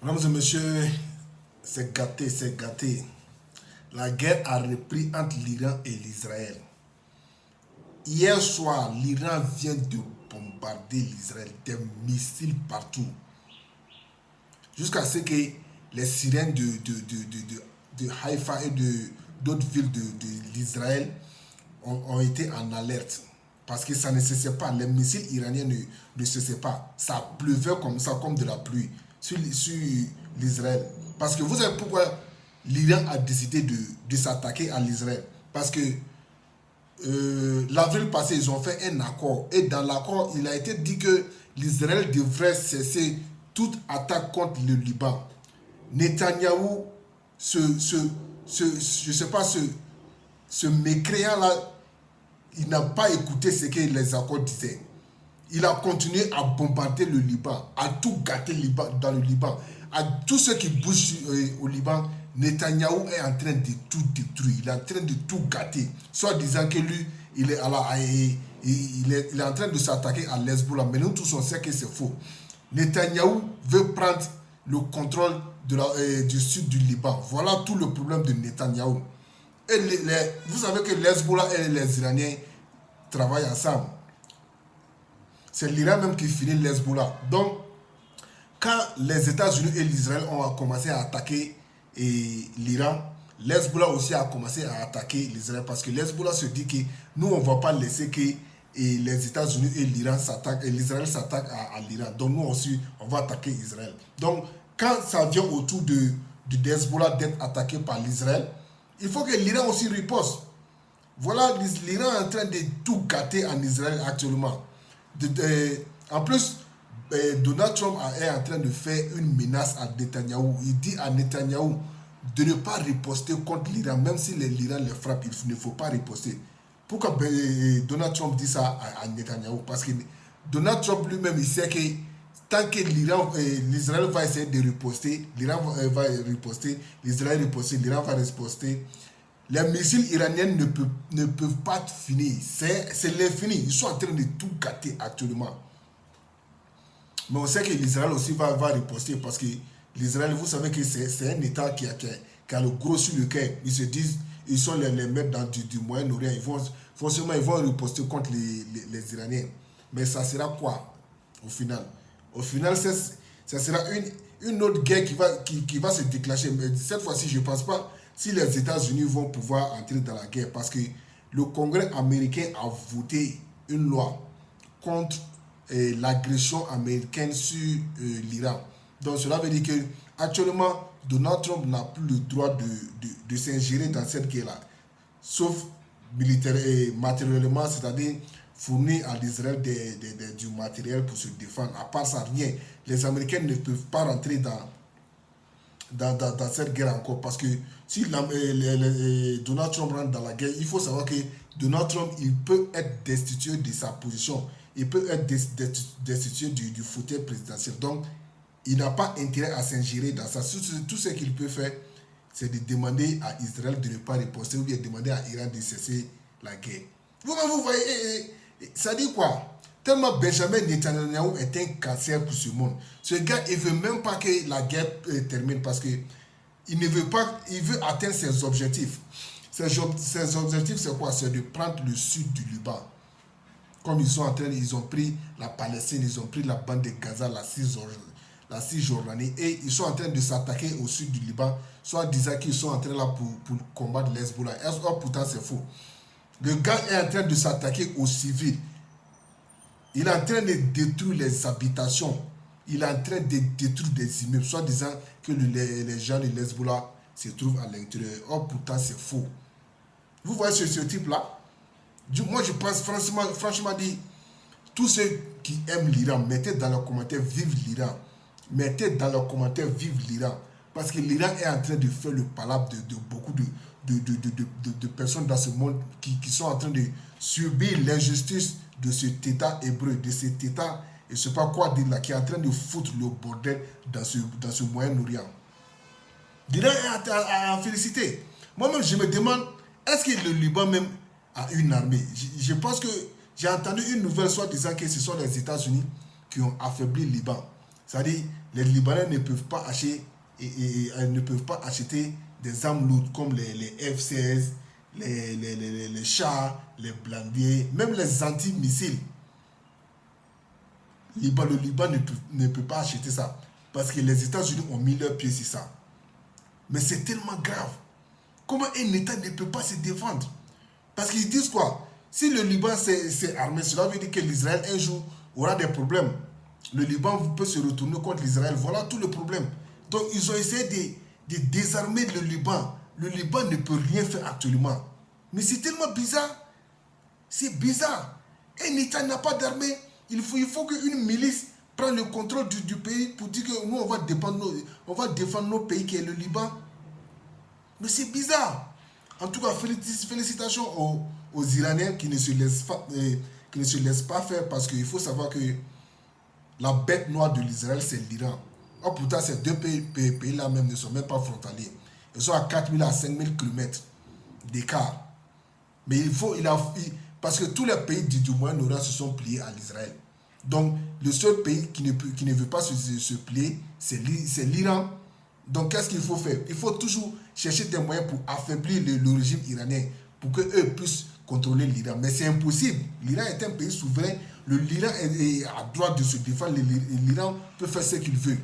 Mesdames et messieurs, c'est gâté, c'est gâté. La guerre a repris entre l'Iran et l'Israël. Hier soir, l'Iran vient de bombarder l'Israël, des missiles partout. Jusqu'à ce que les sirènes de Haïfa et d'autres villes de l'Israël ont été en alerte. Parce que ça ne cessait pas, les missiles iraniens ne cessaient pas. Ça pleuvait comme ça, comme de la pluie sur l'Israël. Parce que vous savez pourquoi l'Iran a décidé de s'attaquer à l'Israël. Parce que l'avril passé, ils ont fait un accord. Et dans l'accord, il a été dit que l'Israël devrait cesser toute attaque contre le Liban. Netanyahou, je sais pas, ce mécréant-là, il n'a pas écouté ce que les accords disaient. Il a continué à bombarder le Liban, à tout gâter dans le Liban. À tous ceux qui bougent au Liban, Netanyahou est en train de tout détruire. Il est en train de tout gâter. Soit disant que lui, il est en train de s'attaquer à l'Hezbollah. Mais nous tous, on sait que c'est faux. Netanyahou veut prendre le contrôle du sud du Liban. Voilà tout le problème de Netanyahou. Et vous savez que l'Hezbollah et les Iraniens travaillent ensemble. C'est l'Iran même qui finit l'Hezbollah. Donc, quand les États-Unis et l'Israël ont commencé à attaquer l'Iran, l'Hezbollah aussi a commencé à attaquer l'Israël. Parce que l'Hezbollah se dit que nous, on ne va pas laisser que les États-Unis et l'Iran s'attaquent, et l'Israël s'attaque à l'Iran. Donc, nous aussi, on va attaquer Israël. Donc, quand ça vient autour du Hezbollah d'être attaqué par l'Israël, il faut que l'Iran aussi riposte. Voilà, l'Iran est en train de tout gâter en Israël actuellement. En plus, Donald Trump est en train de faire une menace à Netanyahou. Il dit à Netanyahou de ne pas riposter contre l'Iran, même si l'Iran les frappe, il ne faut pas riposter. Pourquoi Donald Trump dit ça à Netanyahou? Parce que Donald Trump lui-même, il sait que tant que l'Israël va essayer de riposter, l'Iran va riposter, l'Israël riposter, l'Iran va riposter. Les missiles iraniens ne peuvent pas finir. C'est l'infini. Ils sont en train de tout gâter actuellement. Mais on sait que l'Israël aussi va riposter parce que l'Israël, vous savez que c'est un État qui a le gros sur le cœur. Ils se disent, ils sont les maîtres du Moyen-Orient. Forcément, ils vont riposter contre les Iraniens. Mais ça sera quoi au final? Au final, ça sera une autre guerre qui va se déclencher. Mais cette fois-ci, je ne pense pas si les États-Unis vont pouvoir entrer dans la guerre parce que le Congrès américain a voté une loi contre l'agression américaine sur l'Iran. Donc cela veut dire que actuellement Donald Trump n'a plus le droit de s'ingérer dans cette guerre-là, sauf militaire et matériellement, c'est-à-dire fournir à l'Israël du matériel pour se défendre. À part ça, rien. Les Américains ne peuvent pas rentrer dans cette guerre encore parce que si Donald Trump rentre dans la guerre, il faut savoir que Donald Trump, il peut être destitué de sa position, il peut être destitué du fauteuil présidentiel. Donc, il n'a pas intérêt à s'ingérer dans ça. Tout ce qu'il peut faire, c'est de demander à Israël de ne pas riposter ou bien demander à Iran de cesser la guerre. Vous voyez, ça dit quoi? Tellement Benjamin Netanyahu est un cancer pour ce monde. Ce gars, il ne veut même pas que la guerre termine parce que il ne veut pas, il veut atteindre ses objectifs. Ses objectifs, c'est quoi? C'est de prendre le sud du Liban. Comme ils ont pris la Palestine, ils ont pris la bande de Gaza, la Cisjordanie, et ils sont en train de s'attaquer au sud du Liban, soit disant qu'ils sont en train là pour combattre l'Hezbollah. Pourtant, c'est faux. Le gars est en train de s'attaquer aux civils. Il est en train de détruire les habitations. Il est en train de détruire des immeubles, soit disant que les gens de l'Hezbollah se trouvent à l'intérieur. Or, pourtant, c'est faux. Vous voyez ce type-là? Moi, je pense franchement dit, tous ceux qui aiment l'Iran, mettez dans leurs commentaires vive l'Iran. Mettez dans leurs commentaires vive l'Iran. Parce que l'Iran est en train de faire le palabre de beaucoup de personnes dans ce monde qui sont en train de subir l'injustice de cet État hébreu, de cet État, et je ne sais pas quoi dire là, qui est en train de foutre le bordel dans ce Moyen-Orient. L'Iran est à féliciter. Moi-même, je me demande, est-ce que le Liban même a une armée? Je pense que j'ai entendu une nouvelle soit disant que ce sont les États-Unis qui ont affaibli le Liban. C'est-à-dire, les Libanais ne peuvent pas acheter, ne peuvent pas acheter des armes lourdes comme les F-16, les chars, les blindés, même les anti-missiles. Le Liban ne peut pas acheter ça parce que les États-Unis ont mis leurs pieds sur ça. Mais c'est tellement grave. Comment un État ne peut pas se défendre? Parce qu'ils disent quoi? Si le Liban s'est armé, cela veut dire que l'Israël un jour aura des problèmes. Le Liban peut se retourner contre l'Israël. Voilà tout le problème. Donc ils ont essayé de désarmer le Liban. Le Liban ne peut rien faire actuellement. Mais c'est tellement bizarre. C'est bizarre. Un État n'a pas d'armée. Il faut qu'une milice prenne le contrôle du pays pour dire que nous, on va défendre nos pays qui est le Liban. Mais c'est bizarre. En tout cas, félicitations aux Iraniens qui ne se laissent pas faire parce qu'il faut savoir que la bête noire de l'Israël, c'est l'Iran. Oh, pourtant, ces deux pays-là même ne sont même pas frontaliers. Ils sont à 4000 à 5000 km d'écart. Mais parce que tous les pays du Moyen-Orient se sont pliés à l'Israël. Donc, le seul pays qui ne veut pas se plier, c'est l'Iran. Donc, qu'est-ce qu'il faut faire? Il faut toujours chercher des moyens pour affaiblir le régime iranien, pour qu'eux puissent contrôler l'Iran. Mais c'est impossible. L'Iran est un pays souverain. L'Iran est à droit de se défendre. L'Iran peut faire ce qu'il veut.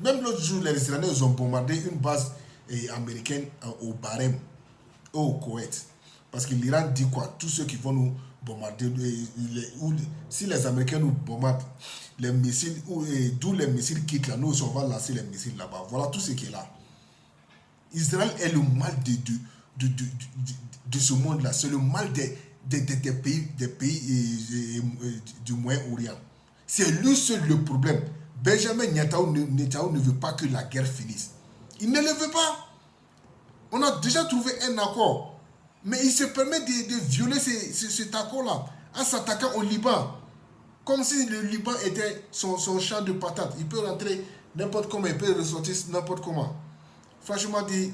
Même l'autre jour, les Iraniens ont bombardé une base américaine au Bahreïn, au Koweït. Parce que l'Iran dit quoi? Tous ceux qui vont nous bombarder, si les Américains nous bombardent, les missiles, d'où les missiles quittent là, nous on va lancer les missiles là-bas. Voilà tout ce qui est là. Israël est le mal de ce monde-là. C'est le mal des pays du Moyen-Orient. C'est lui seul le problème. Benjamin Netanyahu ne veut pas que la guerre finisse. Il ne le veut pas. On a déjà trouvé un accord. Mais il se permet de violer cet accord-là en s'attaquant au Liban. Comme si le Liban était son champ de patates. Il peut rentrer n'importe comment, il peut ressortir n'importe comment. Franchement dit,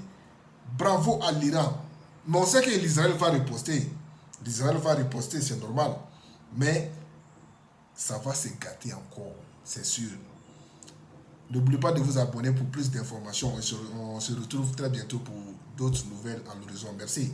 bravo à l'Iran. Mais on sait que l'Israël va riposter. L'Israël va riposter, c'est normal. Mais ça va se gâter encore, c'est sûr. N'oubliez pas de vous abonner pour plus d'informations. On se retrouve très bientôt pour d'autres nouvelles à l'horizon. Merci.